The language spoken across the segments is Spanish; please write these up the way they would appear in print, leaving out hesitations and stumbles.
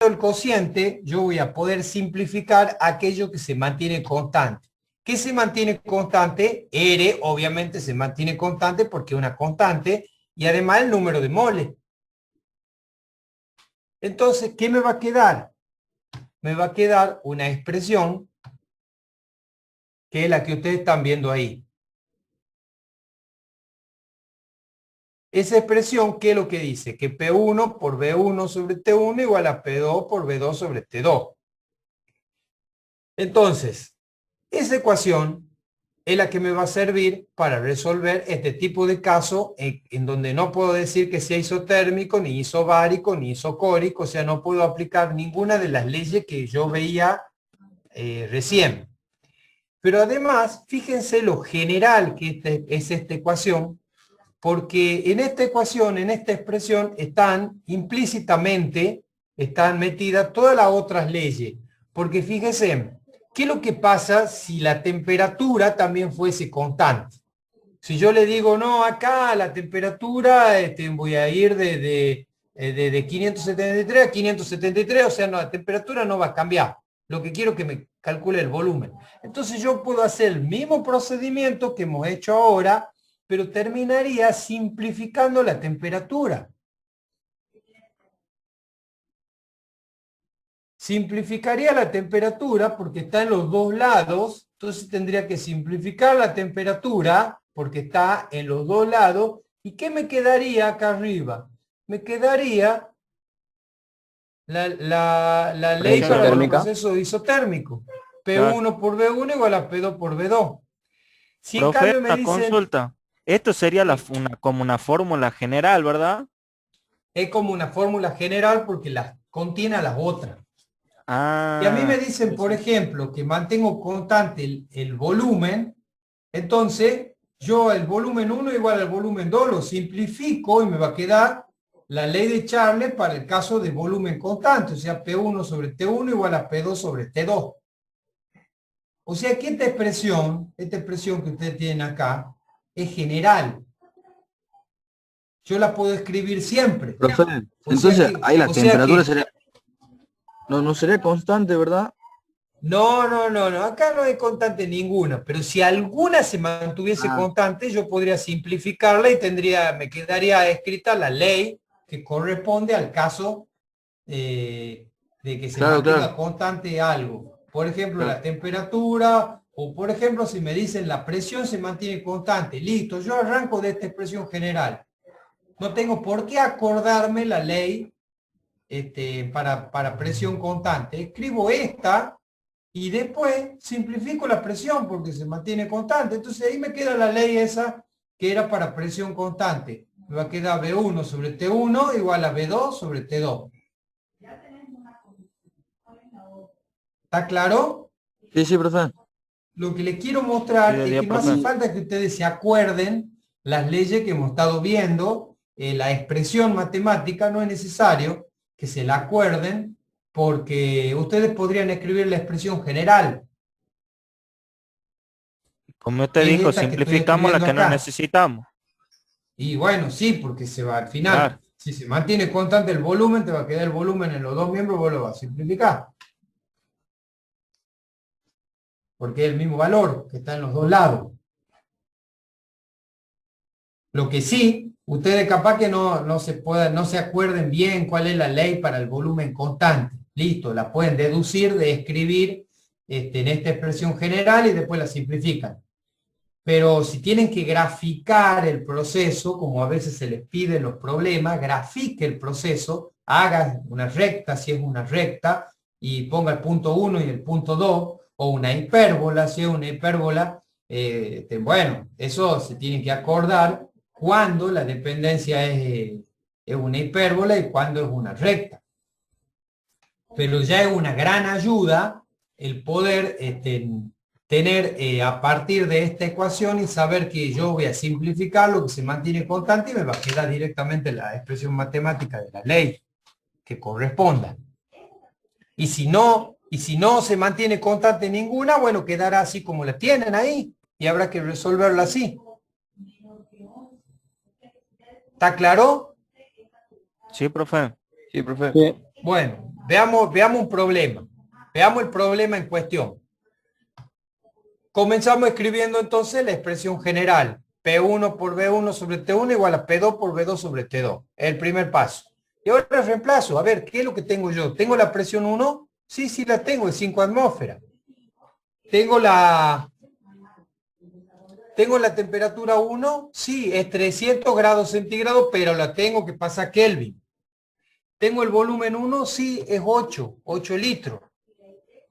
el cociente, yo voy a poder simplificar aquello que se mantiene constante. ¿Qué se mantiene constante? R, obviamente, se mantiene constante porque es una constante, y además el número de moles. Entonces, ¿qué me va a quedar? Me va a quedar una expresión que es la que ustedes están viendo ahí. Esa expresión, ¿qué es lo que dice? Que P1 por B1 sobre T1 igual a P2 por B2 sobre T2. Entonces, esa ecuación es la que me va a servir para resolver este tipo de caso en donde no puedo decir que sea isotérmico, ni isobárico, ni isocórico, o sea, no puedo aplicar ninguna de las leyes que yo veía recién. Pero además, fíjense lo general que es esta ecuación, porque en esta ecuación, en esta expresión, están implícitamente, están metidas todas las otras leyes. Porque fíjense, ¿qué es lo que pasa si la temperatura también fuese constante? Si yo le digo, no, acá la temperatura, voy a ir de 573 a 573, o sea, no, la temperatura no va a cambiar. Lo que quiero es que me calcule el volumen. Entonces yo puedo hacer el mismo procedimiento que hemos hecho ahora, pero terminaría simplificando la temperatura. Simplificaría la temperatura porque está en los dos lados, entonces tendría que simplificar la temperatura porque está en los dos lados. ¿Y qué me quedaría acá arriba? Me quedaría la ley Presión para los térmica. procesos isotérmicos. Claro. P1 por B1 igual a P2 por B2. Si en Profe, cambio me una dicen, consulta. Esto sería como una fórmula general, ¿verdad? es como una fórmula general porque las contiene a las otras. Si a mí Ah, me dicen, por interesante. ejemplo, que mantengo constante el volumen, entonces yo el volumen 1 igual al volumen 2 lo simplifico y me va a quedar la ley de Charles para el caso de volumen constante, o sea, P1 sobre T1 igual a P2 sobre T2. O sea que esta expresión que ustedes tienen acá, es general. Yo la puedo escribir siempre. Profe, O sea entonces que, ahí la o sea temperatura que sería, no sería constante, ¿verdad? No, acá no hay constante ninguna, pero si alguna se mantuviese Ah, constante, yo podría simplificarla y me quedaría escrita la ley que corresponde al caso de que se claro, claro, mantenga constante algo. Por ejemplo, claro. la temperatura, o por ejemplo, si me dicen la presión se mantiene constante, listo, yo arranco de esta expresión general. No tengo por qué acordarme la ley para presión constante. Escribo esta y después simplifico la presión porque se mantiene constante. Entonces ahí me queda la ley esa que era para presión constante. Me va a quedar B1 sobre T1 igual a B2 sobre T2. ¿Está claro? Sí, sí, profe. Lo que les quiero Sí, mostrar de es día, que no hace profe. Y, falta que ustedes se acuerden las leyes que hemos estado viendo, la expresión matemática, no es necesario que se la acuerden porque ustedes podrían escribir la expresión general, Como usted que es dijo, esta que estoy simplificamos la escribiendo que no acá. necesitamos. Y bueno, sí, porque se va al final. Claro. Si se mantiene constante el volumen, te va a quedar el volumen en los dos miembros, vos lo vas a simplificar, porque es el mismo valor que está en los dos lados. Lo que sí, ustedes capaz que no se acuerden bien cuál es la ley para el volumen constante. Listo, la pueden deducir de escribir en esta expresión general y después la simplifican. Pero si tienen que graficar el proceso, como a veces se les pide en los problemas, grafique el proceso, haga una recta si es una recta y ponga el punto 1 y el punto 2, o una hipérbola si es una hipérbola. Bueno, eso se tiene que acordar cuando la dependencia es una hipérbola y cuando es una recta. Pero ya es una gran ayuda el poder tener a partir de esta ecuación y saber que yo voy a simplificar lo que se mantiene constante y me va a quedar directamente la expresión matemática de la ley que corresponda. Y si no se mantiene constante ninguna, bueno, quedará así como la tienen ahí y habrá que resolverla así. ¿Está claro? Sí, profe. sí, profe. Sí. Bueno, veamos un problema. Veamos el problema en cuestión. Comenzamos escribiendo entonces la expresión general. P1 por B1 sobre T1 igual a P2 por B2 sobre T2. Es el primer paso. Y ahora reemplazo. A ver, ¿qué es lo que tengo yo? ¿Tengo la presión 1? Sí, sí la tengo, es 5 atmósferas. ¿Tengo la temperatura 1? Sí, es 300 grados centígrados, pero la tengo que pasa a Kelvin. ¿Tengo el volumen 1? Sí, es 8 litros.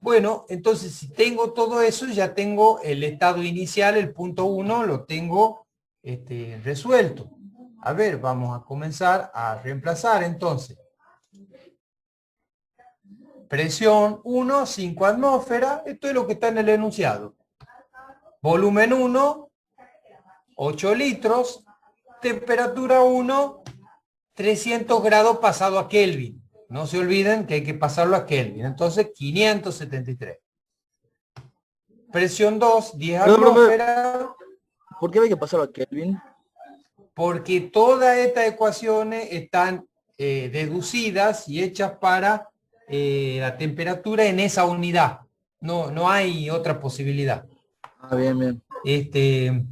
Bueno, entonces si tengo todo eso, ya tengo el estado inicial, el punto 1, lo tengo resuelto. A ver, vamos a comenzar a reemplazar entonces. Presión 1, 5 atmósferas, esto es lo que está en el enunciado. Volumen 1, 8 litros, temperatura 1, 300 grados pasado a Kelvin. No se olviden que hay que pasarlo a Kelvin. Entonces, 573. Presión 2, 10 atmósferas. ¿Por qué hay que pasarlo a Kelvin? Porque todas estas ecuaciones están deducidas y hechas para la temperatura en esa unidad. No hay otra posibilidad. Ah, bien, bien.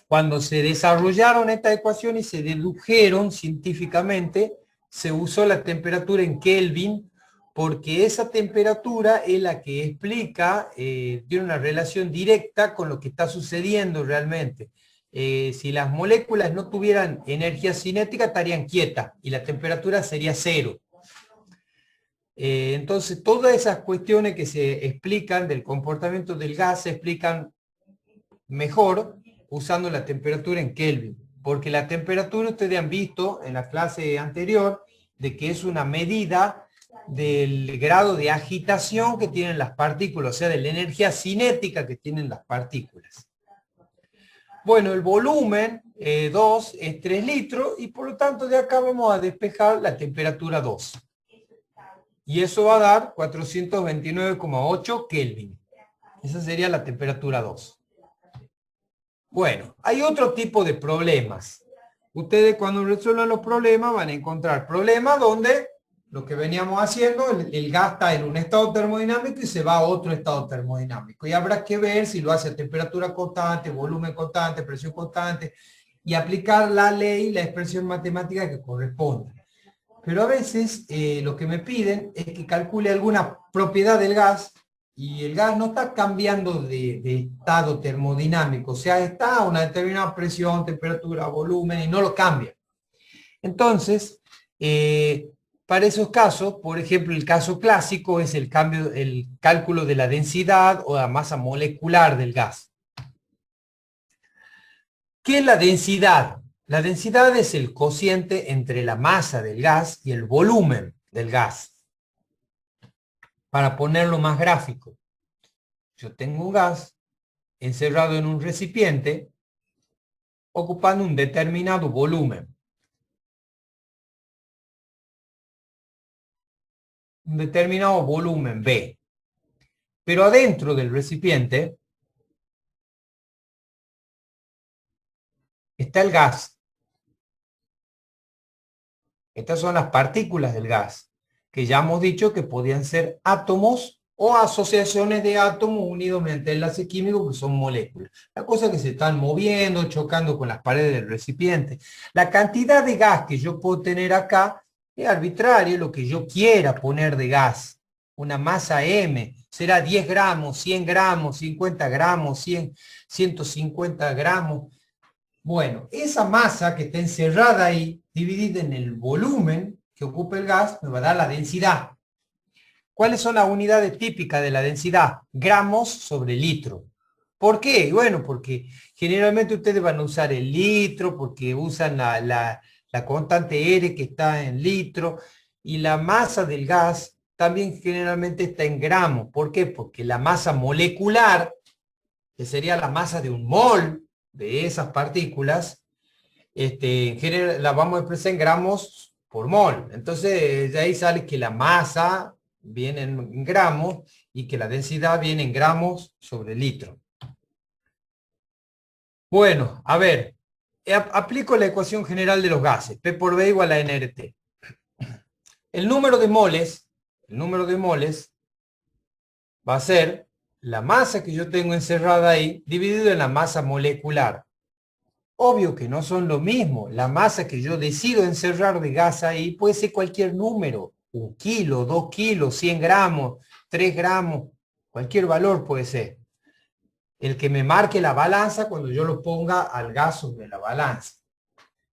Cuando se desarrollaron estas ecuaciones y se dedujeron científicamente, se usó la temperatura en Kelvin, porque esa temperatura es la que explica, tiene una relación directa con lo que está sucediendo realmente. Si las moléculas no tuvieran energía cinética, estarían quietas y la temperatura sería 0. Entonces, todas esas cuestiones que se explican del comportamiento del gas se explican mejor usando la temperatura en Kelvin, porque la temperatura ustedes han visto en la clase anterior de que es una medida del grado de agitación que tienen las partículas, o sea, de la energía cinética que tienen las partículas. Bueno, el volumen 2 es 3 litros y por lo tanto de acá vamos a despejar la temperatura 2. Y eso va a dar 429,8 Kelvin. Esa sería la temperatura 2. Bueno, hay otro tipo de problemas. Ustedes cuando resuelvan los problemas van a encontrar problemas donde lo que veníamos haciendo, el gas está en un estado termodinámico y se va a otro estado termodinámico. Y habrá que ver si lo hace a temperatura constante, volumen constante, presión constante, y aplicar la ley, la expresión matemática que corresponda. Pero a veces lo que me piden es que calcule alguna propiedad del gas y el gas no está cambiando de estado termodinámico, o sea, está a una determinada presión, temperatura, volumen y no lo cambia. Entonces, para esos casos, por ejemplo, el caso clásico es el cálculo de la densidad o la masa molecular del gas. ¿Qué es la densidad? La densidad es el cociente entre la masa del gas y el volumen del gas. Para ponerlo más gráfico, yo tengo un gas encerrado en un recipiente ocupando un determinado volumen. Un determinado volumen B. Pero adentro del recipiente está el gas. Estas son las partículas del gas, que ya hemos dicho que podían ser átomos o asociaciones de átomos unidos mediante enlace químico que son moléculas. La cosa es que se están moviendo, chocando con las paredes del recipiente. La cantidad de gas que yo puedo tener acá es arbitraria, lo que yo quiera poner de gas. Una masa M será 10 gramos, 100 gramos, 50 gramos, 100, 150 gramos. Bueno, esa masa que está encerrada ahí, dividida en el volumen que ocupa el gas, me va a dar la densidad. ¿Cuáles son las unidades típicas de la densidad? Gramos sobre litro. ¿Por qué? Bueno, porque generalmente ustedes van a usar el litro, porque usan la constante R que está en litro, y la masa del gas también generalmente está en gramos. ¿Por qué? Porque la masa molecular, que sería la masa de un mol, de esas partículas, en general la vamos a expresar en gramos por mol. Entonces, de ahí sale que la masa viene en gramos y que la densidad viene en gramos sobre litro. Bueno, a ver, aplico la ecuación general de los gases, P por B igual a nRT. El número de moles el número de moles, va a ser la masa que yo tengo encerrada ahí, dividido en la masa molecular. Obvio que no son lo mismo. La masa que yo decido encerrar de gas ahí puede ser cualquier número. 1 kilo, 2 kilos, 100 gramos, 3 gramos, cualquier valor puede ser. El que me marque la balanza cuando yo lo ponga al gas sobre la balanza.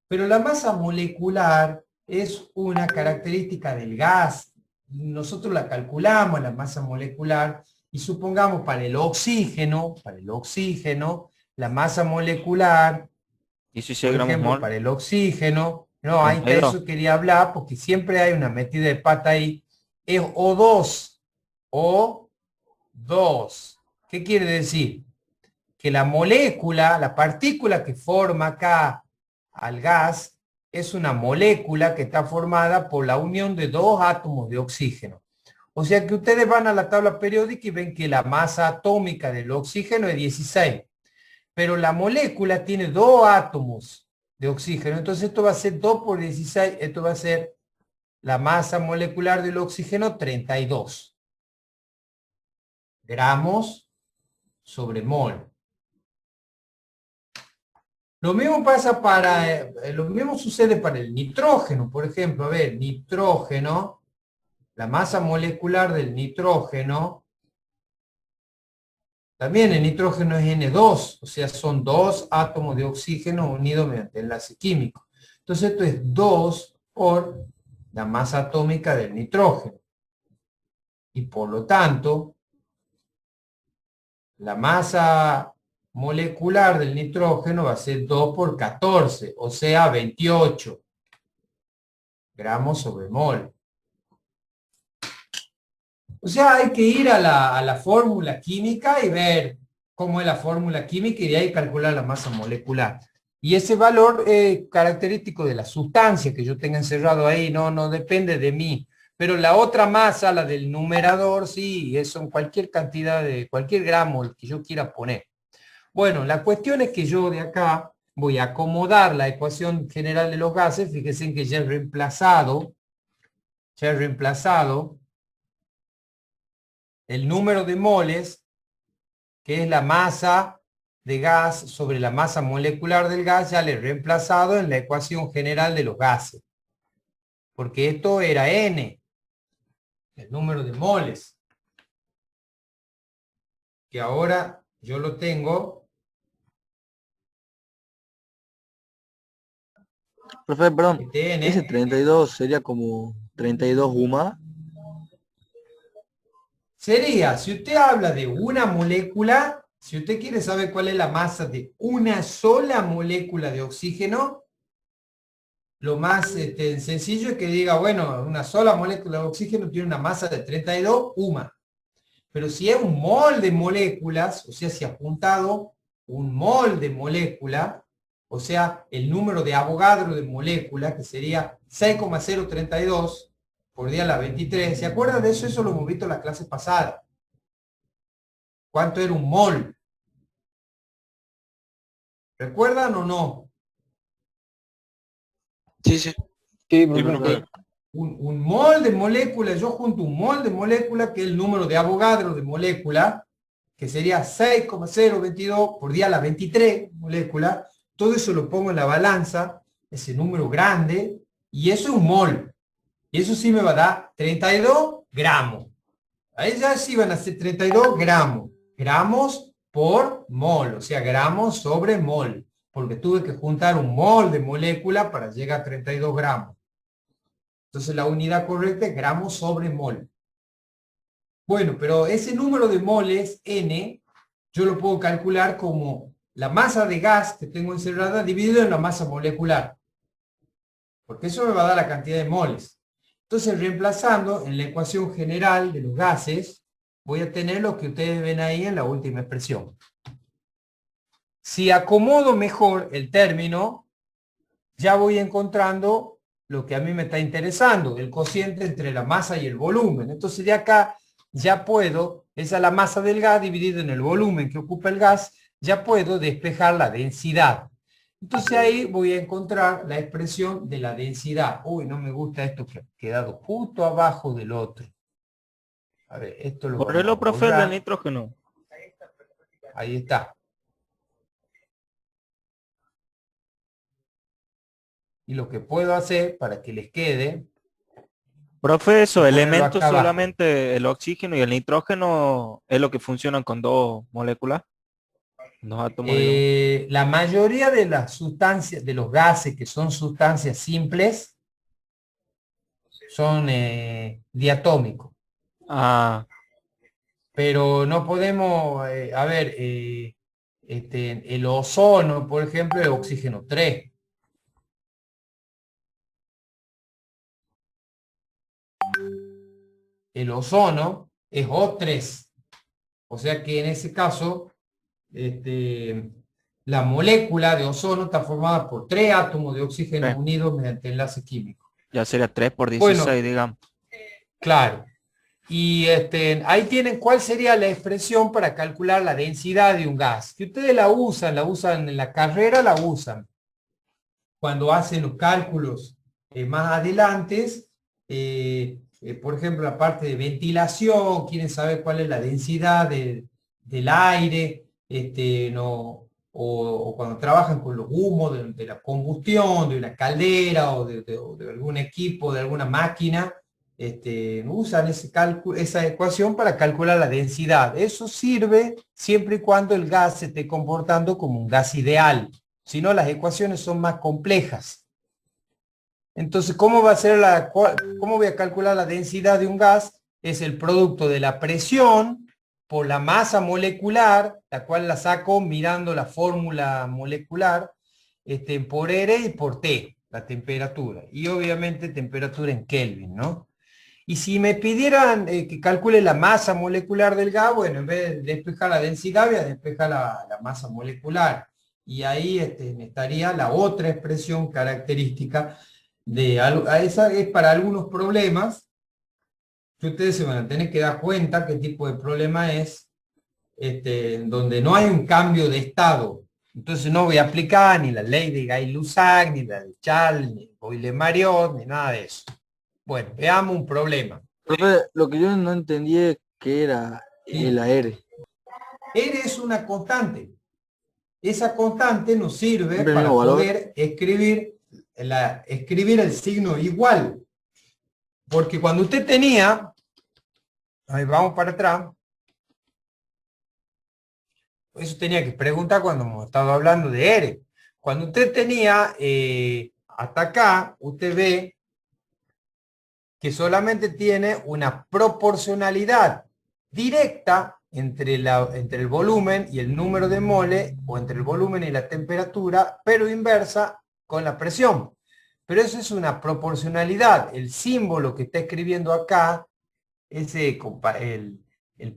Pero la masa molecular es una característica del gas. Nosotros la calculamos, la masa molecular, y supongamos para el oxígeno, la masa molecular, 16 por gramos ejemplo, mol. para el oxígeno, no, ahí está, 32. eso quería hablar, porque siempre hay una metida de pata ahí, es O2, O2. ¿Qué quiere decir? Que la molécula, la partícula que forma acá al gas, es una molécula que está formada por la unión de 2 átomos de oxígeno. O sea que ustedes van a la tabla periódica y ven que la masa atómica del oxígeno es 16. Pero la molécula tiene 2 átomos de oxígeno. Entonces esto va a ser 2 por 16. Esto va a ser la masa molecular del oxígeno 32 gramos sobre mol. Lo mismo pasa para, lo mismo sucede para el nitrógeno, por ejemplo. A ver, nitrógeno, la masa molecular del nitrógeno, también el nitrógeno es N2, o sea, son 2 átomos de oxígeno unidos mediante enlace químico. Entonces esto es 2 por la masa atómica del nitrógeno. Y por lo tanto, la masa molecular del nitrógeno va a ser 2 por 14, o sea, 28 gramos sobre mol. O sea, hay que ir a la fórmula química y ver cómo es la fórmula química y de ahí calcular la masa molecular. Y ese valor es característico de la sustancia que yo tenga encerrado ahí, no depende de mí. Pero la otra masa, la del numerador, sí, eso en cualquier cantidad de, cualquier gramo el que yo quiera poner. Bueno, la cuestión es que yo de acá voy a acomodar la ecuación general de los gases. Fíjense en que ya he reemplazado el número de moles, que es la masa de gas sobre la masa molecular del gas, ya le he reemplazado en la ecuación general de los gases. Porque esto era N, el número de moles, que ahora yo lo tengo. Profe, perdón, Este N ese 32 sería como 32 UMA. sería, si usted habla de una molécula, si usted quiere saber cuál es la masa de una sola molécula de oxígeno, lo más sencillo es que diga, bueno, una sola molécula de oxígeno tiene una masa de 32 UMA. Pero si es un mol de moléculas, o sea, si ha juntado un mol de molécula, o sea, el número de Avogadro de molécula, que sería 6,032 por día a la 23. ¿Se acuerdan de eso? Eso lo hemos visto en la clase pasada. ¿Cuánto era un mol? ¿Recuerdan o no? Sí, sí. Sí, profe. Un mol de molécula, yo junto un mol de molécula, que es el número de Avogadro de molécula, que sería 6,022 por día a la 23 molécula. Todo eso lo pongo en la balanza, ese número grande, y eso es un mol. Y eso sí me va a dar 32 gramos. Ahí ya sí van a ser 32 gramos. Gramos por mol, o sea, gramos sobre mol. Porque tuve que juntar un mol de molécula para llegar a 32 gramos. Entonces la unidad correcta es gramos sobre mol. Bueno, pero ese número de moles, N, yo lo puedo calcular como la masa de gas que tengo encerrada dividido en la masa molecular. Porque eso me va a dar la cantidad de moles. Entonces, reemplazando en la ecuación general de los gases, voy a tener lo que ustedes ven ahí en la última expresión. Si acomodo mejor el término, ya voy encontrando lo que a mí me está interesando, el cociente entre la masa y el volumen. Entonces de acá ya puedo, esa es la masa del gas dividida en el volumen que ocupa el gas, ya puedo despejar la densidad. Entonces ahí voy a encontrar la expresión de la densidad. Uy, no me gusta esto que ha quedado justo abajo del otro. A ver, esto lo vamos a Correlo, profe, del borrar. nitrógeno. Ahí está. Y lo que puedo hacer para que les quede Profe, es esos ponerlo elementos acá abajo. solamente el oxígeno y el nitrógeno es lo que funcionan con dos moléculas, dos átomos, digamos. La mayoría de las sustancias, de los gases que son sustancias simples, son diatómicos. Ah, Pero no podemos, a ver, el ozono, por ejemplo, es oxígeno 3. El ozono es O3. O sea que en ese caso, este, la molécula de ozono está formada por 3 átomos de oxígeno tres. unidos mediante enlace químico. Ya sería 3 por Bueno, 16, digamos. claro. Y ahí tienen cuál sería la expresión para calcular la densidad de un gas. Que ustedes la usan en la carrera, la usan. Cuando hacen los cálculos más adelante, por ejemplo, la parte de ventilación, quieren saber cuál es la densidad del aire, o cuando trabajan con los humos de la combustión, de una caldera o de algún equipo, de alguna máquina, usan ese cálculo, esa ecuación para calcular la densidad. Eso sirve siempre y cuando el gas se esté comportando como un gas ideal. Si no, las ecuaciones son más complejas. Entonces, ¿cómo va a ser cómo voy a calcular la densidad de un gas? Es el producto de la presión por la masa molecular, la cual la saco mirando la fórmula molecular, por R y por T, la temperatura. Y obviamente temperatura en Kelvin, ¿no? Y si me pidieran que calcule la masa molecular del gas, bueno, en vez de despejar la densidad, voy a despejar la masa molecular. Y ahí me estaría la otra expresión característica esa es para algunos problemas que ustedes se van a tener que dar cuenta qué tipo de problema es, donde no hay un cambio de estado. Entonces no voy a aplicar ni la ley de Gay-Lussac, ni la de Charles, ni Boyle-Mariot, ni nada de eso. Bueno, veamos un problema. Profe, lo que yo no entendí es qué era el Sí. AR. R es una constante. Esa constante nos sirve ¿Siempre el mismo para valor? poder escribir el signo igual. Porque cuando usted tenía, ahí vamos para atrás, eso tenía que preguntar cuando hemos estado hablando de R. Cuando usted tenía hasta acá, usted ve que solamente tiene una proporcionalidad directa entre el volumen y el número de mole, o entre el volumen y la temperatura, pero inversa con la presión. Pero eso es una proporcionalidad. El símbolo que está escribiendo acá, el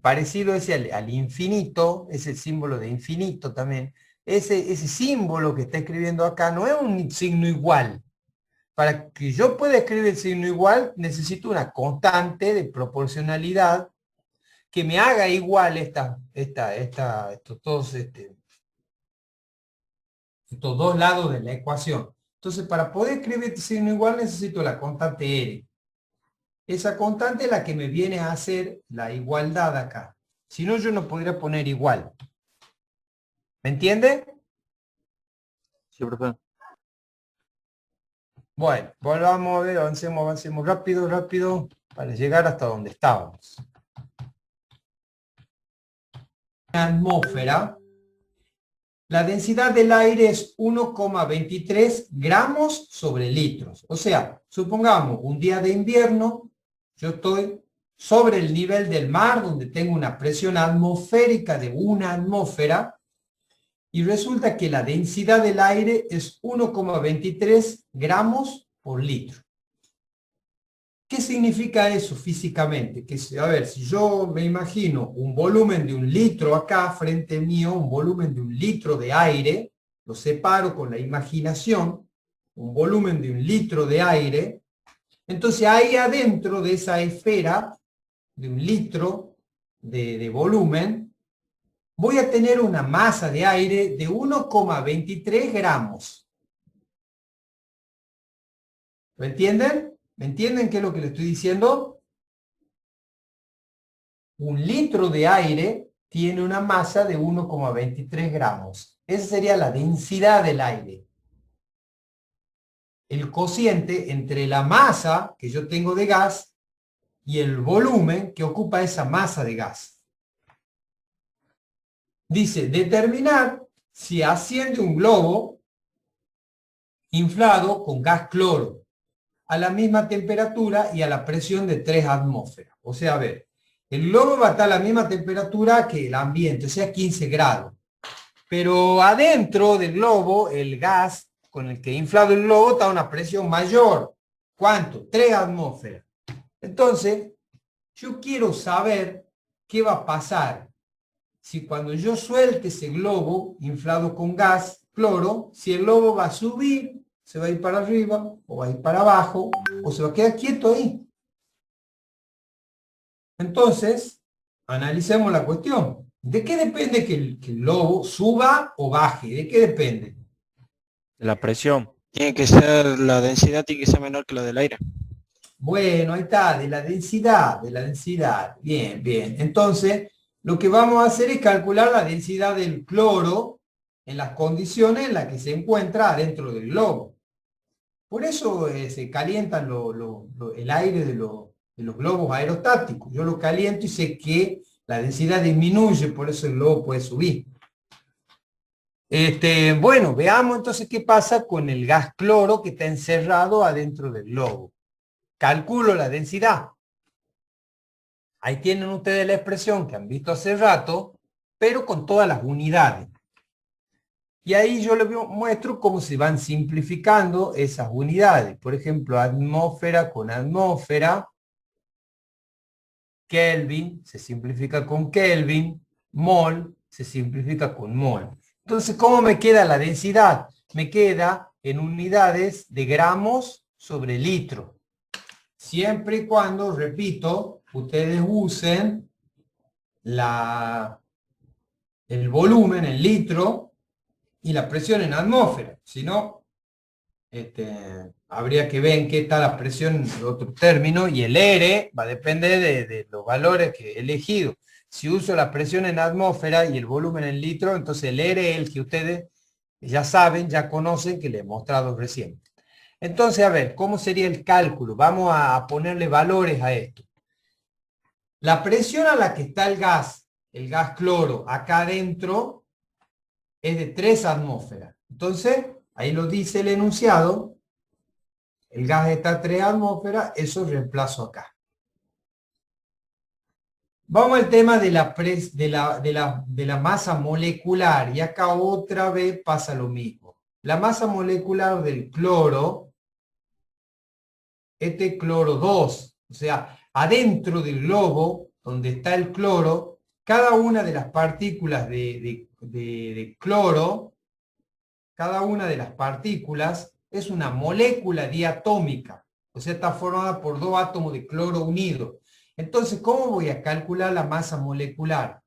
parecido ese al infinito, es el símbolo de infinito también. Ese símbolo que está escribiendo acá no es un signo igual. Para que yo pueda escribir el signo igual, necesito una constante de proporcionalidad que me haga igual estos dos lados de la ecuación. Entonces, para poder escribir este signo igual, necesito la constante R. Esa constante es la que me viene a hacer la igualdad acá. Si no, yo no podría poner igual. ¿Me entiende? Sí, profe. Bueno, volvamos a ver, avancemos rápido, rápido, para llegar hasta donde estábamos. Una atmósfera, la densidad del aire es 1,23 gramos sobre litros. O sea, supongamos un día de invierno, yo estoy sobre el nivel del mar, donde tengo una presión atmosférica de una atmósfera, y resulta que la densidad del aire es 1,23 gramos por litro. ¿Qué significa eso físicamente? Que, a ver, si yo me imagino un volumen de 1 litro acá frente mío, un volumen de 1 litro de aire, lo separo con la imaginación, un volumen de 1 litro de aire, entonces ahí adentro de esa esfera de 1 litro de volumen, voy a tener una masa de aire de 1,23 gramos. ¿Lo entienden? ¿Me entienden qué es lo que le estoy diciendo? un litro de aire tiene una masa de 1,23 gramos. Esa sería la densidad del aire. El cociente entre la masa que yo tengo de gas y el volumen que ocupa esa masa de gas. Dice, determinar si asciende un globo inflado con gas cloro a la misma temperatura y a la presión de 3 atmósferas. O sea, a ver, el globo va a estar a la misma temperatura que el ambiente, o sea, 15 grados. Pero adentro del globo, el gas con el que he inflado el globo está a una presión mayor. ¿Cuánto? 3 atmósferas. Entonces, yo quiero saber qué va a pasar si cuando yo suelte ese globo inflado con gas cloro, si el globo va a subir, se va a ir para arriba, o va a ir para abajo, o se va a quedar quieto ahí. Entonces, analicemos la cuestión. ¿De qué depende que el globo suba o baje? ¿De qué depende? La presión. Tiene que ser, la densidad tiene que ser menor que la del aire. Bueno, ahí está, de la densidad, de la densidad. Bien, bien. Entonces, lo que vamos a hacer es calcular la densidad del cloro en las condiciones en las que se encuentra adentro del globo. Por eso se calientan el aire de los globos aerostáticos. Yo lo caliento y sé que la densidad disminuye, por eso el globo puede subir. Bueno, veamos entonces qué pasa con el gas cloro que está encerrado adentro del globo. Calculo la densidad. Ahí tienen ustedes la expresión que han visto hace rato, pero con todas las unidades. Y ahí yo les muestro cómo se van simplificando esas unidades. Por ejemplo, atmósfera con atmósfera. Kelvin se simplifica con Kelvin. Mol se simplifica con mol. Entonces, ¿cómo me queda la densidad? Me queda en unidades de gramos sobre litro. Siempre y cuando, repito, ustedes usen el volumen en litro y la presión en atmósfera. Si no, habría que ver en qué está la presión en otro término, y el R va a depender de los valores que he elegido. Si uso la presión en atmósfera y el volumen en litro, entonces el R es el que ustedes ya saben, ya conocen, que les he mostrado recién. Entonces, a ver, ¿cómo sería el cálculo? Vamos a ponerle valores a esto. La presión a la que está el gas cloro, acá adentro, es de 3 atmósferas. Entonces, ahí lo dice el enunciado, el gas está a 3 atmósferas, eso reemplazo acá. Vamos al tema de la masa molecular, y acá otra vez pasa lo mismo. La masa molecular del cloro, cloro 2, o sea, adentro del globo, donde está el cloro, cada una de las partículas de cloro, cada una de las partículas es una molécula diatómica, o sea, está formada por 2 átomos de cloro unidos. Entonces, ¿cómo voy a calcular la masa molecular?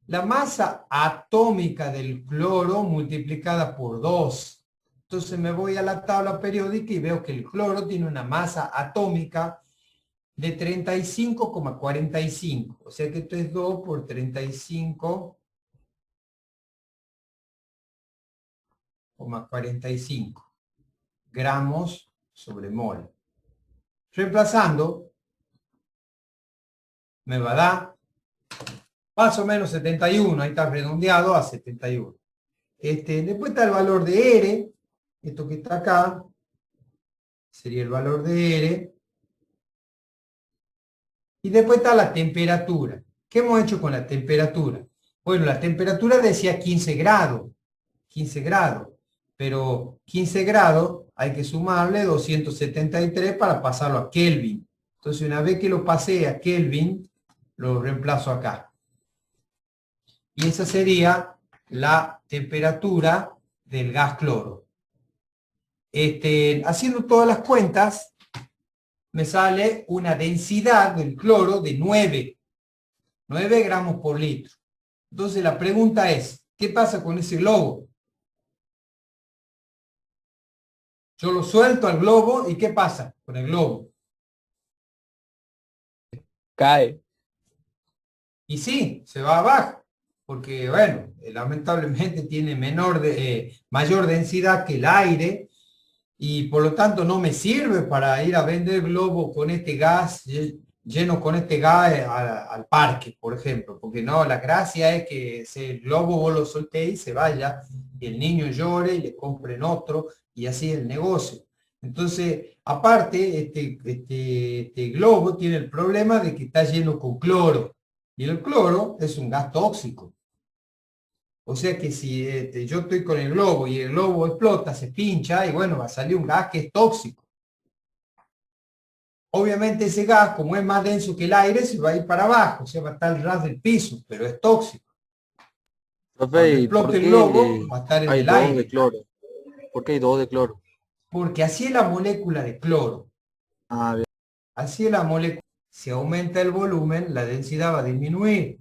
La masa atómica del cloro multiplicada por 2. Entonces me voy a la tabla periódica y veo que el cloro tiene una masa atómica de 35,45. O sea que esto es 2 por 35,45 gramos sobre mol. Reemplazando, me va a dar más o menos 71, ahí está redondeado a 71. Después está el valor de R, esto que está acá, sería el valor de R. Y después está la temperatura. ¿Qué hemos hecho con la temperatura? Bueno, la temperatura decía 15 grados, 15 grados, pero 15 grados hay que sumarle 273 para pasarlo a Kelvin. Entonces, una vez que lo pasé a Kelvin, lo reemplazo acá. Y esa sería la temperatura del gas cloro. Haciendo todas las cuentas, me sale una densidad del cloro de 9 gramos por litro. Entonces la pregunta es, ¿qué pasa con ese globo? Yo lo suelto al globo y ¿qué pasa con el globo? Cae. Y sí, se va abajo, porque bueno, lamentablemente tiene mayor densidad que el aire y por lo tanto no me sirve para ir a vender globos con este gas, lleno con este gas al parque, por ejemplo, porque no, la gracia es que ese globo vos lo soltéis y se vaya, y el niño llore y le compren otro, y así el negocio. Entonces, aparte, este globo tiene el problema de que está lleno con cloro, y el cloro es un gas tóxico. O sea que si yo estoy con el globo y el globo explota, se pincha y bueno, va a salir un gas que es tóxico. Obviamente ese gas, como es más denso que el aire, se va a ir para abajo, o sea, va a estar al ras del piso, pero es tóxico. Cuando Profe, ¿y por explote el qué globo, va a estar en hay el dos de aire, cloro? ¿Por qué hay dos de cloro? porque así es la molécula de cloro. Ah, bien. Así es la molécula. Si aumenta el volumen, la densidad va a disminuir.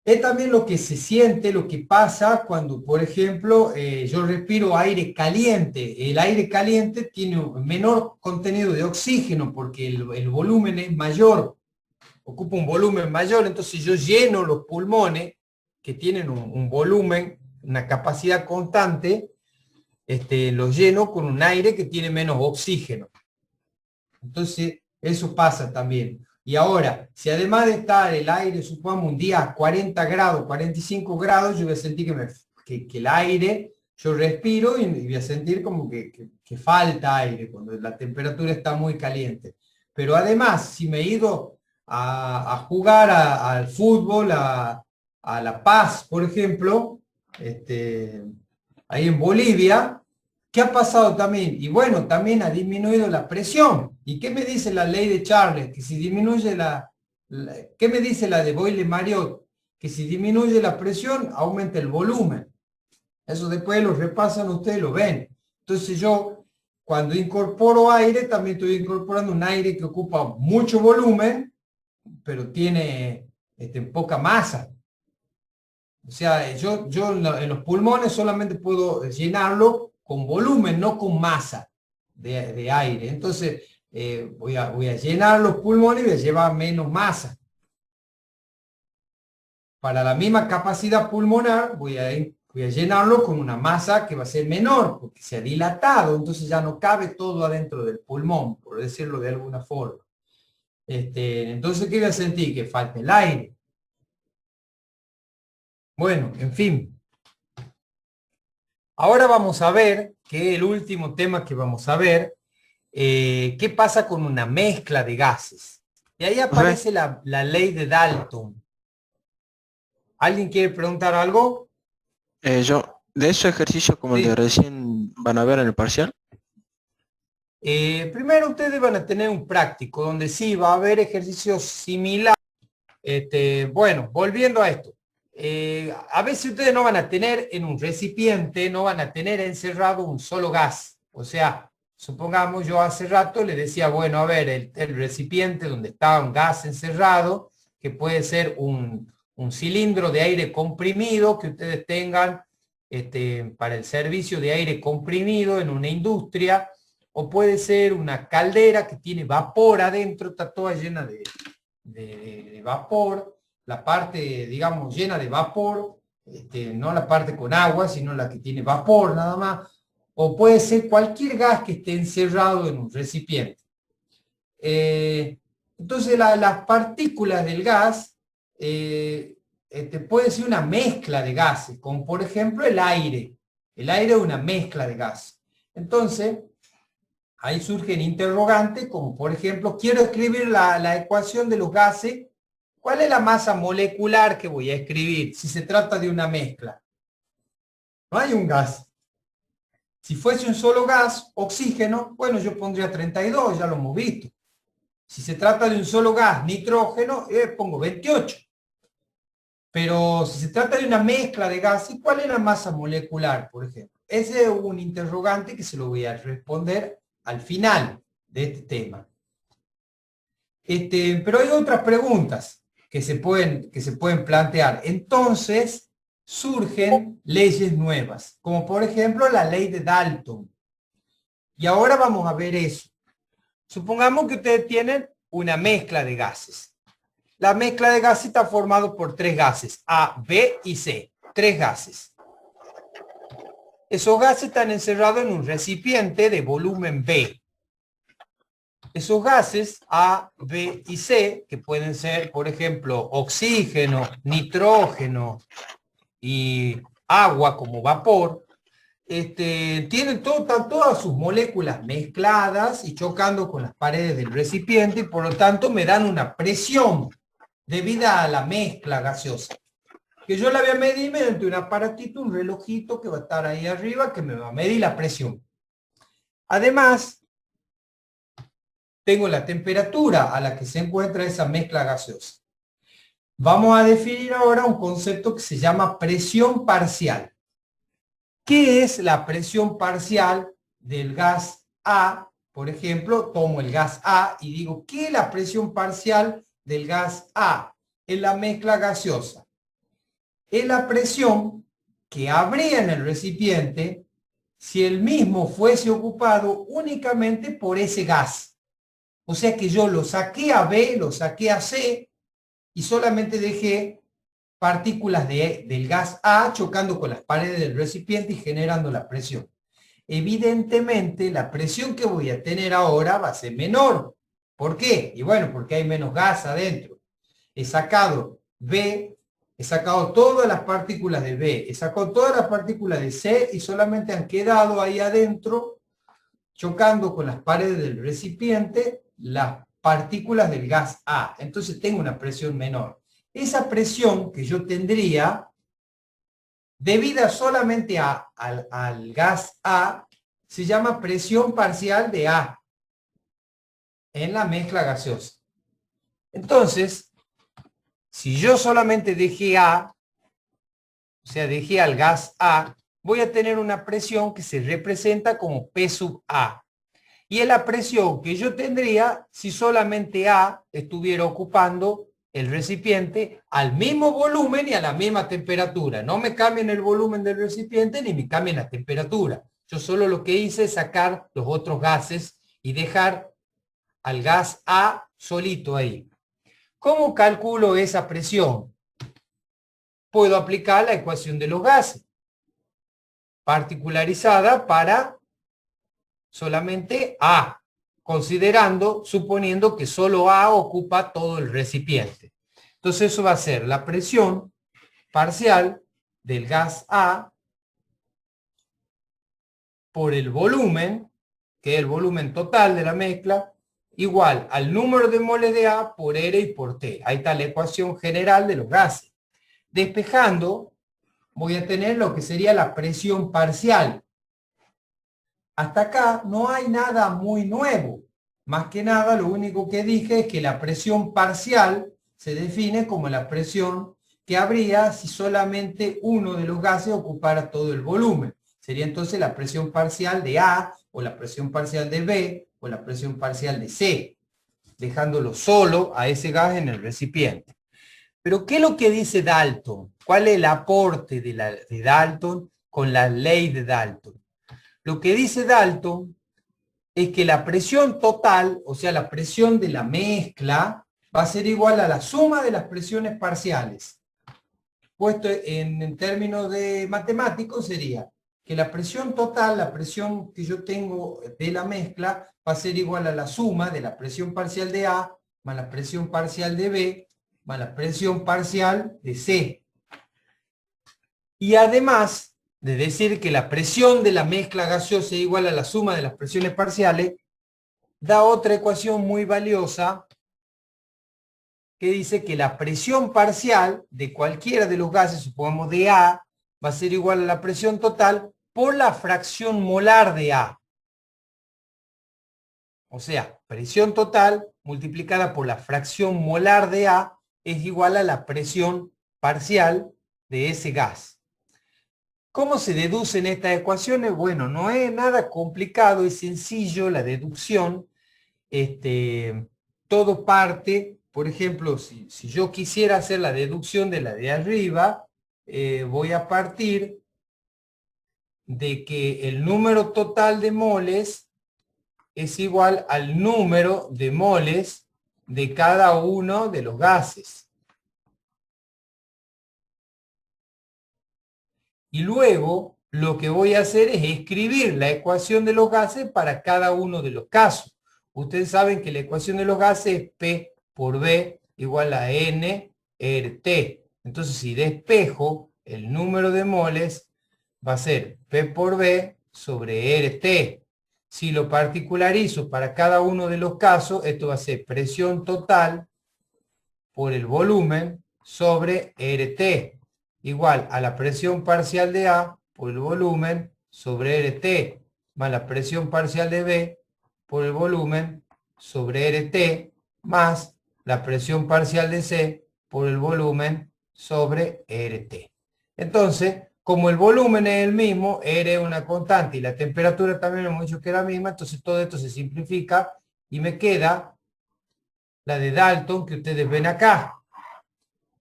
Es también lo que se siente, lo que pasa cuando, por ejemplo, yo respiro aire caliente. El aire caliente tiene un menor contenido de oxígeno porque el volumen es mayor, ocupa un volumen mayor, entonces yo lleno los pulmones que tienen un volumen, una capacidad constante, los lleno con un aire que tiene menos oxígeno. Entonces, eso pasa también. Y ahora, si además de estar el aire, supongamos un día a 40 grados, 45 grados, yo voy a sentir que el aire, yo respiro y voy a sentir como que falta aire cuando la temperatura está muy caliente. Pero además, si me he ido a jugar al fútbol, a La Paz, por ejemplo, ahí en Bolivia, ¿qué ha pasado también? Y bueno, también ha disminuido la presión. ¿Y qué me dice la ley de Charles? Que si disminuye ¿qué me dice la de Boyle-Marriott? Que si disminuye la presión, aumenta el volumen. Eso después lo repasan ustedes, lo ven. Entonces yo, cuando incorporo aire, también estoy incorporando un aire que ocupa mucho volumen, pero tiene poca masa. O sea, yo en los pulmones solamente puedo llenarlo con volumen, no con masa de aire. Entonces, voy a llenar los pulmones y voy a llevar menos masa. Para la misma capacidad pulmonar, voy a llenarlo con una masa que va a ser menor, porque se ha dilatado, entonces ya no cabe todo adentro del pulmón, por decirlo de alguna forma. Entonces, ¿qué voy a sentir? Que falta el aire. Bueno, en fin. Ahora vamos a ver, que el último tema que vamos a ver, qué pasa con una mezcla de gases. Y ahí aparece la ley de Dalton. ¿Alguien quiere preguntar algo? De esos ejercicios como el Sí. de recién van a ver en el parcial. Primero ustedes van a tener un práctico donde sí va a haber ejercicios similares. Bueno, volviendo a esto. A veces ustedes no van a tener en un recipiente, no van a tener encerrado un solo gas. O sea, supongamos yo hace rato le decía, bueno, a ver, el recipiente donde está un gas encerrado, que puede ser un cilindro de aire comprimido que ustedes tengan para el servicio de aire comprimido en una industria, o puede ser una caldera que tiene vapor adentro, está toda llena de vapor, la parte, digamos, llena de vapor, no la parte con agua, sino la que tiene vapor nada más, o puede ser cualquier gas que esté encerrado en un recipiente. Entonces las partículas del gas puede ser una mezcla de gases, como por ejemplo el aire. El aire es una mezcla de gases. Entonces, ahí surgen interrogantes, como por ejemplo, quiero escribir la ecuación de los gases. ¿Cuál es la masa molecular que voy a escribir si se trata de una mezcla? No hay un gas. Si fuese un solo gas, oxígeno, bueno, yo pondría 32, ya lo hemos visto. Si se trata de un solo gas, nitrógeno, pongo 28. Pero si se trata de una mezcla de gases, ¿cuál es la masa molecular, por ejemplo? Ese es un interrogante que se lo voy a responder al final de este tema. Pero hay otras preguntas que se pueden plantear. Entonces, surgen leyes nuevas, como por ejemplo la ley de Dalton. Y ahora vamos a ver eso. Supongamos que ustedes tienen una mezcla de gases. La mezcla de gases está formada por 3 gases, A, B y C. 3 gases. Esos gases están encerrados en un recipiente de volumen B. Esos gases A, B y C, que pueden ser, por ejemplo, oxígeno, nitrógeno y agua como vapor, tienen están todas sus moléculas mezcladas y chocando con las paredes del recipiente y por lo tanto me dan una presión debida a la mezcla gaseosa. Que yo la voy a medir mediante un aparatito, un relojito que va a estar ahí arriba que me va a medir la presión. Además, tengo la temperatura a la que se encuentra esa mezcla gaseosa. Vamos a definir ahora un concepto que se llama presión parcial. ¿Qué es la presión parcial del gas A? Por ejemplo, tomo el gas A y digo, ¿qué es la presión parcial del gas A en la mezcla gaseosa? Es la presión que habría en el recipiente si el mismo fuese ocupado únicamente por ese gas. O sea que yo lo saqué a B, lo saqué a C y solamente dejé partículas del gas A chocando con las paredes del recipiente y generando la presión. Evidentemente, la presión que voy a tener ahora va a ser menor. ¿Por qué? Y bueno, porque hay menos gas adentro. He sacado B, he sacado todas las partículas de B, he sacado todas las partículas de C y solamente han quedado ahí adentro chocando con las paredes del recipiente las partículas del gas A. Entonces tengo una presión menor. Esa presión que yo tendría, debida solamente al gas A, se llama presión parcial de A en la mezcla gaseosa. Entonces, si yo solamente dejé A, o sea, dejé al gas A, voy a tener una presión que se representa como P sub A. Y es la presión que yo tendría si solamente A estuviera ocupando el recipiente al mismo volumen y a la misma temperatura. No me cambien el volumen del recipiente ni me cambien la temperatura. Yo solo lo que hice es sacar los otros gases y dejar al gas A solito ahí. ¿Cómo calculo esa presión? Puedo aplicar la ecuación de los gases, particularizada para solamente A, suponiendo que solo A ocupa todo el recipiente. Entonces eso va a ser la presión parcial del gas A por el volumen, que es el volumen total de la mezcla, igual al número de moles de A por R y por T. Ahí está la ecuación general de los gases. Despejando, voy a tener lo que sería la presión parcial. Hasta acá no hay nada muy nuevo. Más que nada, lo único que dije es que la presión parcial se define como la presión que habría si solamente uno de los gases ocupara todo el volumen. Sería entonces la presión parcial de A, o la presión parcial de B, o la presión parcial de C, dejándolo solo a ese gas en el recipiente. Pero, ¿qué es lo que dice Dalton? ¿Cuál es el aporte de Dalton con la ley de Dalton? Lo que dice Dalton es que la presión total, o sea, la presión de la mezcla, va a ser igual a la suma de las presiones parciales. Puesto en términos de matemáticos sería que la presión total, la presión que yo tengo de la mezcla, va a ser igual a la suma de la presión parcial de A más la presión parcial de B más la presión parcial de C. Y además de decir que la presión de la mezcla gaseosa es igual a la suma de las presiones parciales, da otra ecuación muy valiosa que dice que la presión parcial de cualquiera de los gases, supongamos de A, va a ser igual a la presión total por la fracción molar de A. O sea, presión total multiplicada por la fracción molar de A es igual a la presión parcial de ese gas. ¿Cómo se deducen estas ecuaciones? Bueno, no es nada complicado, es sencillo la deducción. Todo parte, por ejemplo, si yo quisiera hacer la deducción de la de arriba, voy a partir de que el número total de moles es igual al número de moles de cada uno de los gases. Y luego lo que voy a hacer es escribir la ecuación de los gases para cada uno de los casos. Ustedes saben que la ecuación de los gases es P por B igual a N RT. Entonces, si despejo el número de moles, va a ser P por B sobre RT. Si lo particularizo para cada uno de los casos, esto va a ser presión total por el volumen sobre RT, igual a la presión parcial de A por el volumen sobre RT, más la presión parcial de B por el volumen sobre RT, más la presión parcial de C por el volumen sobre RT. Entonces, como el volumen es el mismo, R es una constante y la temperatura también hemos dicho que era la misma, entonces todo esto se simplifica y me queda la de Dalton que ustedes ven acá.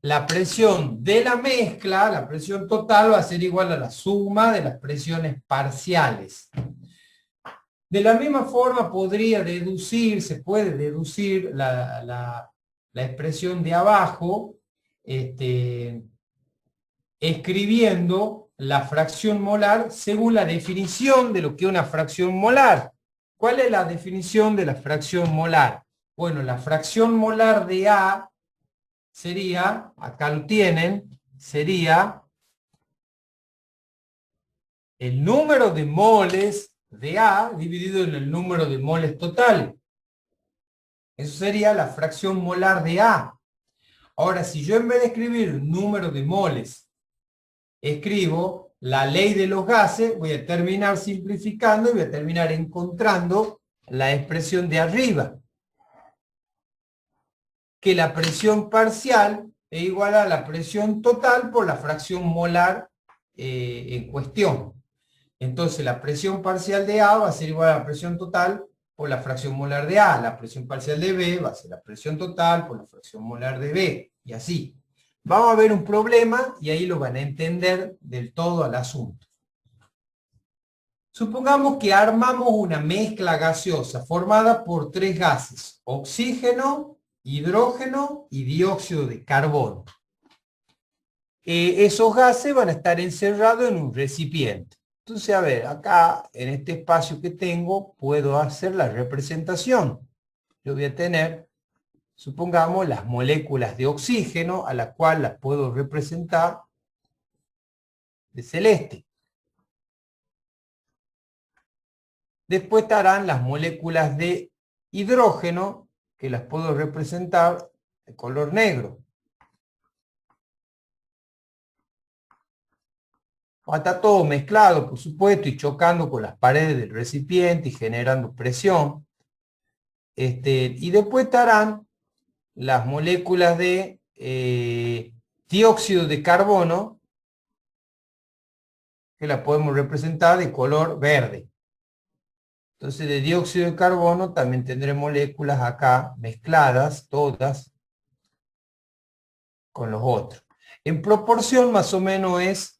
La presión de la mezcla, la presión total, va a ser igual a la suma de las presiones parciales. De la misma forma podría deducir, se puede deducir la expresión de abajo, escribiendo la fracción molar según la definición de lo que es una fracción molar. ¿Cuál es la definición de la fracción molar? Bueno, la fracción molar de A sería, acá lo tienen, sería el número de moles de A dividido en el número de moles total. Eso sería la fracción molar de A. Ahora, si yo en vez de escribir número de moles, escribo la ley de los gases, voy a terminar simplificando y voy a terminar encontrando la expresión de arriba. Que la presión parcial es igual a la presión total por la fracción molar en cuestión. Entonces la presión parcial de A va a ser igual a la presión total por la fracción molar de A. La presión parcial de B va a ser la presión total por la fracción molar de B. Y así. Vamos a ver un problema y ahí lo van a entender del todo al asunto. Supongamos que armamos una mezcla gaseosa formada por tres gases: oxígeno, hidrógeno y dióxido de carbono. Esos gases van a estar encerrados en un recipiente. Entonces, a ver, acá en este espacio que tengo puedo hacer la representación. Yo voy a tener, supongamos, las moléculas de oxígeno, a la cual las puedo representar de celeste. Después estarán las moléculas de hidrógeno, que las puedo representar de color negro. Está todo mezclado, por supuesto, y chocando con las paredes del recipiente y generando presión. Y después estarán las moléculas de dióxido de carbono, que las podemos representar de color verde. Entonces, de dióxido de carbono también tendré moléculas acá mezcladas, todas, con los otros. En proporción más o menos es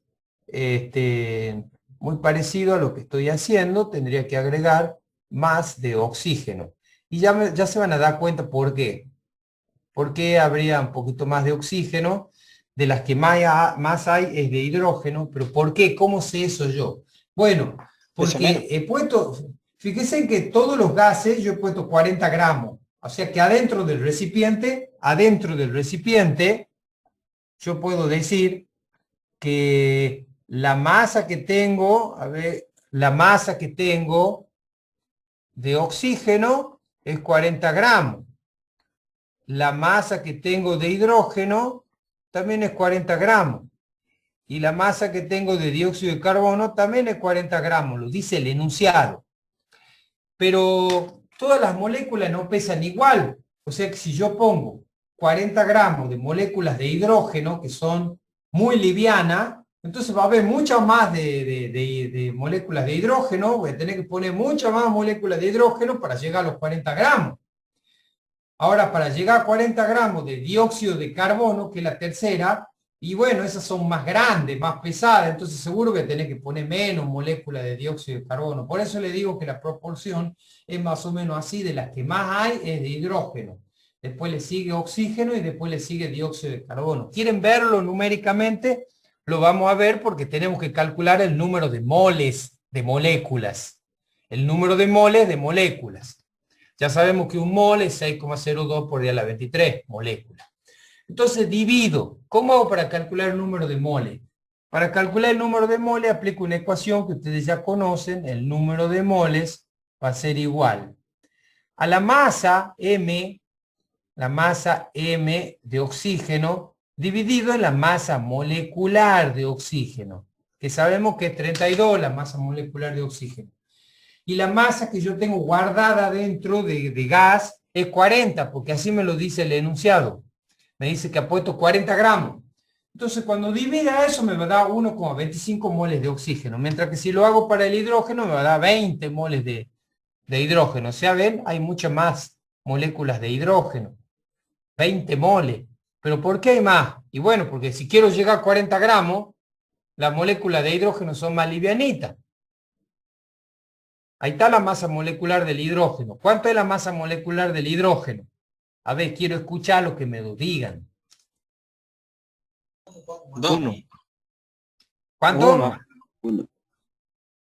muy parecido a lo que estoy haciendo. Tendría que agregar más de oxígeno. Y ya se van a dar cuenta por qué. ¿Por qué habría un poquito más de oxígeno? De las que más hay es de hidrógeno. ¿Pero por qué? ¿Cómo sé eso yo? Bueno, porque he puesto... Fíjense que todos los gases yo he puesto 40 gramos. O sea que adentro del recipiente, yo puedo decir que la masa que tengo, la masa que tengo de oxígeno es 40 gramos. La masa que tengo de hidrógeno también es 40 gramos. Y la masa que tengo de dióxido de carbono también es 40 gramos. Lo dice el enunciado. Pero todas las moléculas no pesan igual. O sea que si yo pongo 40 gramos de moléculas de hidrógeno, que son muy livianas, entonces va a haber muchas más de moléculas de hidrógeno. Voy a tener que poner muchas más moléculas de hidrógeno para llegar a los 40 gramos. Ahora, para llegar a 40 gramos de dióxido de carbono, que es la tercera, Y bueno, esas son más grandes, más pesadas, entonces seguro que tenés que poner menos moléculas de dióxido de carbono. Por eso le digo que la proporción es más o menos así, de las que más hay es de hidrógeno. Después le sigue oxígeno y después le sigue dióxido de carbono. ¿Quieren verlo numéricamente? Lo vamos a ver porque tenemos que calcular el número de moles de moléculas. El número de moles de moléculas. Ya sabemos que un mol es 6,02 por 10 a la 23 moléculas. Entonces divido. ¿Cómo hago para calcular el número de moles? Para calcular el número de moles aplico una ecuación que ustedes ya conocen. El número de moles va a ser igual a la masa M de oxígeno dividido en la masa molecular de oxígeno, que sabemos que es 32 la masa molecular de oxígeno. Y la masa que yo tengo guardada dentro de gas es 40, porque así me lo dice el enunciado. Me dice que ha puesto 40 gramos. Entonces, cuando divida eso, me va a dar 1,25 moles de oxígeno, mientras que si lo hago para el hidrógeno, me va a dar 20 moles de hidrógeno. O sea, ven, hay muchas más moléculas de hidrógeno. 20 moles. ¿Pero por qué hay más? Y bueno, porque si quiero llegar a 40 gramos, las moléculas de hidrógeno son más livianitas. Ahí está la masa molecular del hidrógeno. ¿Cuánto es la masa molecular del hidrógeno? A ver, quiero escuchar lo que me lo digan. 1. ¿Cuánto?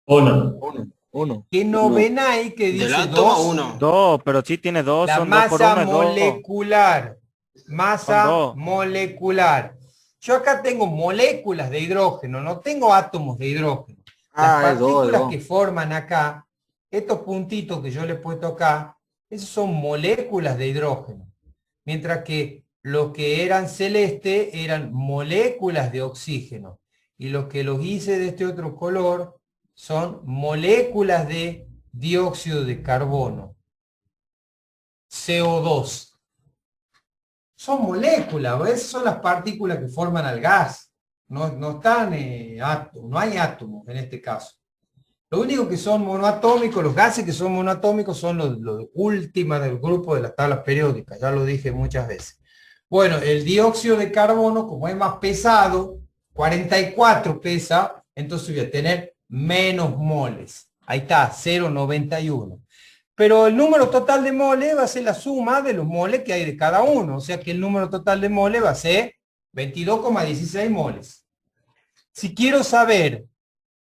Uno. ¿Qué no ven ahí que dice Del átomo 2? 1. 2, pero sí tiene 2, La son 2 por 1 masa es 2. molecular. Masa Son dos. molecular. Yo acá tengo moléculas de hidrógeno, no tengo átomos de hidrógeno. Las Es dos, partículas dos. que forman acá, estos puntitos que yo le he puesto acá, esos son moléculas de hidrógeno. Mientras que los que eran celeste eran moléculas de oxígeno. Y los que los hice de este otro color son moléculas de dióxido de carbono. CO2. Son moléculas, esas son las partículas que forman al gas. No están átomos, no hay átomos en este caso. Lo único que son monoatómicos, los gases que son monoatómicos son los últimos del grupo de las tablas periódicas, ya lo dije muchas veces. Bueno, el dióxido de carbono, como es más pesado, 44 pesa, entonces voy a tener menos moles. Ahí está, 0,91. Pero el número total de moles va a ser la suma de los moles que hay de cada uno. O sea que el número total de moles va a ser 22,16 moles. Si quiero saber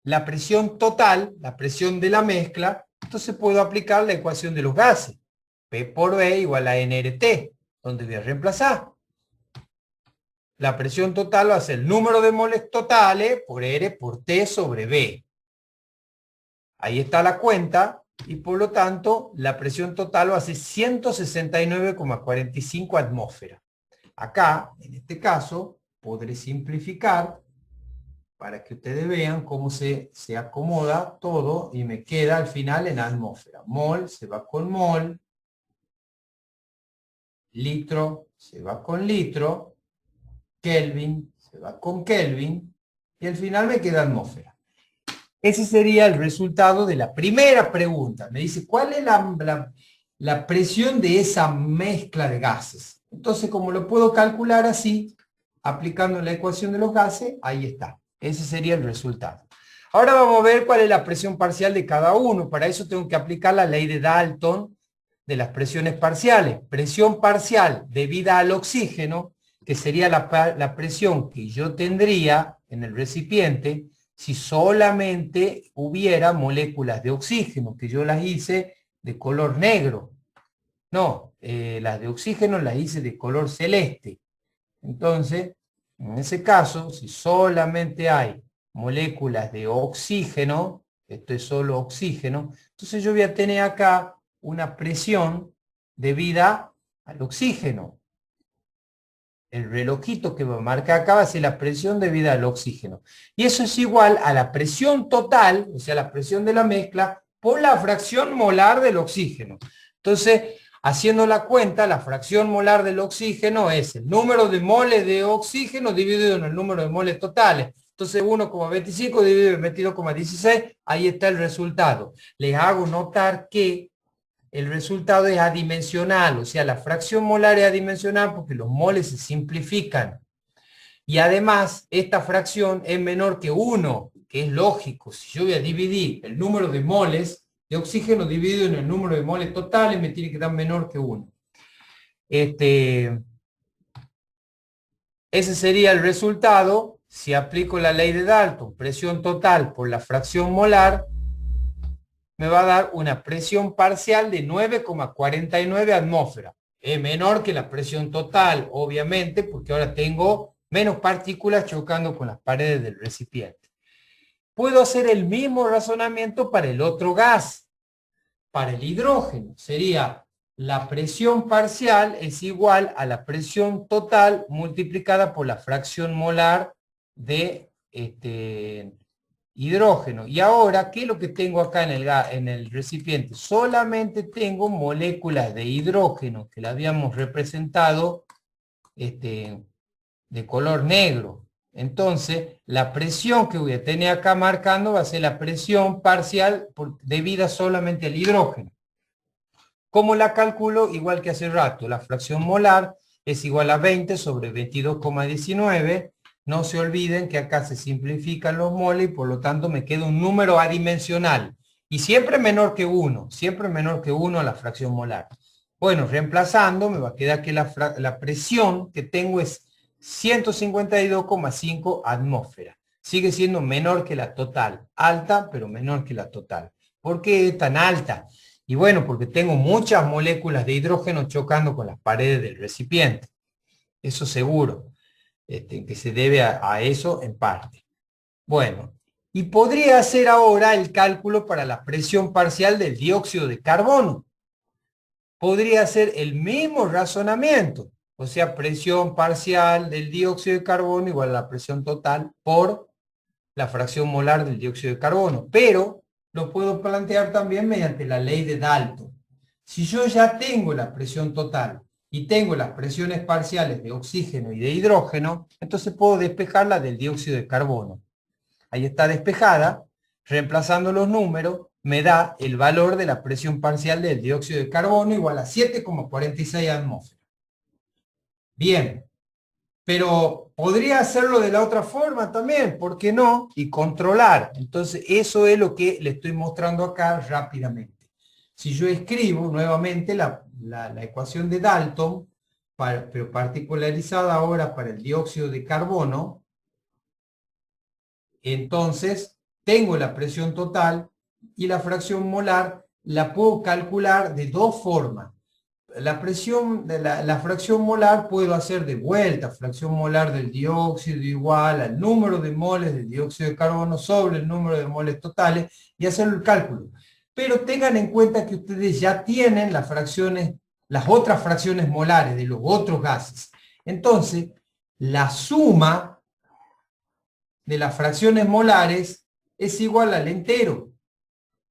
la presión total, la presión de la mezcla, entonces puedo aplicar la ecuación de los gases. P por B igual a nRT, donde voy a reemplazar. La presión total va a ser el número de moles totales por R por T sobre B. Ahí está la cuenta. Y por lo tanto, la presión total va a ser 169,45 atmósferas. Acá, en este caso, podré simplificar para que ustedes vean cómo se acomoda todo y me queda al final en atmósfera. Mol se va con mol, litro se va con litro, Kelvin se va con Kelvin y al final me queda atmósfera. Ese sería el resultado de la primera pregunta. Me dice, ¿cuál es la presión de esa mezcla de gases? Entonces, como lo puedo calcular así, aplicando la ecuación de los gases, ahí está. Ese sería el resultado. Ahora vamos a ver cuál es la presión parcial de cada uno. Para eso tengo que aplicar la ley de Dalton de las presiones parciales. Presión parcial debida al oxígeno, que sería la presión que yo tendría en el recipiente si solamente hubiera moléculas de oxígeno, que yo las hice de color negro. No, las de oxígeno las hice de color celeste. Entonces, en ese caso, si solamente hay moléculas de oxígeno, esto es solo oxígeno, entonces yo voy a tener acá una presión debida al oxígeno. El relojito que me marca acá va a ser la presión debida al oxígeno. Y eso es igual a la presión total, o sea, la presión de la mezcla, por la fracción molar del oxígeno. Entonces, haciendo la cuenta, la fracción molar del oxígeno es el número de moles de oxígeno dividido en el número de moles totales. Entonces 1,25 dividido en 22,16, ahí está el resultado. Les hago notar que el resultado es adimensional, o sea, la fracción molar es adimensional porque los moles se simplifican. Y además, esta fracción es menor que 1, que es lógico. Si yo voy a dividir el número de moles de oxígeno dividido en el número de moles totales, me tiene que dar menor que 1. Ese sería el resultado si aplico la ley de Dalton. Presión total por la fracción molar me va a dar una presión parcial de 9,49 atmósferas. Es menor que la presión total, obviamente, porque ahora tengo menos partículas chocando con las paredes del recipiente. Puedo hacer el mismo razonamiento para el otro gas. Para el hidrógeno sería la presión parcial es igual a la presión total multiplicada por la fracción molar de hidrógeno. Y ahora, ¿qué es lo que tengo acá en el recipiente? Solamente tengo moléculas de hidrógeno que la habíamos representado de color negro. Entonces, la presión que voy a tener acá marcando va a ser la presión parcial debida solamente al hidrógeno. ¿Cómo la calculo? Igual que hace rato, la fracción molar es igual a 20 sobre 22,19. No se olviden que acá se simplifican los moles y por lo tanto me queda un número adimensional. Y siempre menor que 1, siempre menor que 1 a la fracción molar. Bueno, reemplazando me va a quedar que la presión que tengo es 152,5 atmósferas. Sigue siendo menor que la total. Alta, pero menor que la total. ¿Por qué es tan alta? Y bueno, porque tengo muchas moléculas de hidrógeno chocando con las paredes del recipiente. Eso seguro. Que se debe a eso en parte. Bueno, y podría hacer ahora el cálculo para la presión parcial del dióxido de carbono. Podría hacer el mismo razonamiento. O sea, presión parcial del dióxido de carbono igual a la presión total por la fracción molar del dióxido de carbono. Pero lo puedo plantear también mediante la ley de Dalton. Si yo ya tengo la presión total y tengo las presiones parciales de oxígeno y de hidrógeno, entonces puedo despejarla del dióxido de carbono. Ahí está despejada. Reemplazando los números, me da el valor de la presión parcial del dióxido de carbono igual a 7,46 atmósferas. Bien, pero podría hacerlo de la otra forma también, ¿por qué no? Y controlar. Entonces, eso es lo que le estoy mostrando acá rápidamente. Si yo escribo nuevamente la ecuación de Dalton, pero particularizada ahora para el dióxido de carbono, entonces tengo la presión total y la fracción molar la puedo calcular de dos formas. La presión de la fracción molar puedo hacer de vuelta, fracción molar del dióxido igual al número de moles del dióxido de carbono sobre el número de moles totales y hacer el cálculo. Pero tengan en cuenta que ustedes ya tienen las otras fracciones molares de los otros gases. Entonces, la suma de las fracciones molares es igual al entero.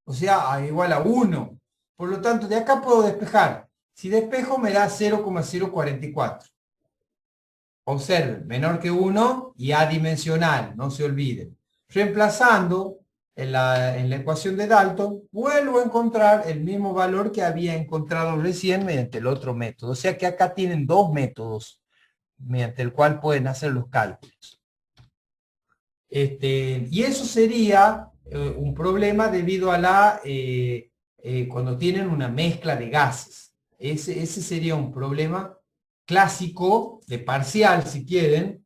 O sea, igual a 1. Por lo tanto, de acá puedo despejar. Si despejo me da 0,044. Observen, menor que 1 y adimensional, no se olviden. Reemplazando en la ecuación de Dalton, vuelvo a encontrar el mismo valor que había encontrado recién mediante el otro método. O sea que acá tienen dos métodos mediante el cual pueden hacer los cálculos. Y eso sería un problema debido a cuando tienen una mezcla de gases. Ese sería un problema clásico de parcial, si quieren,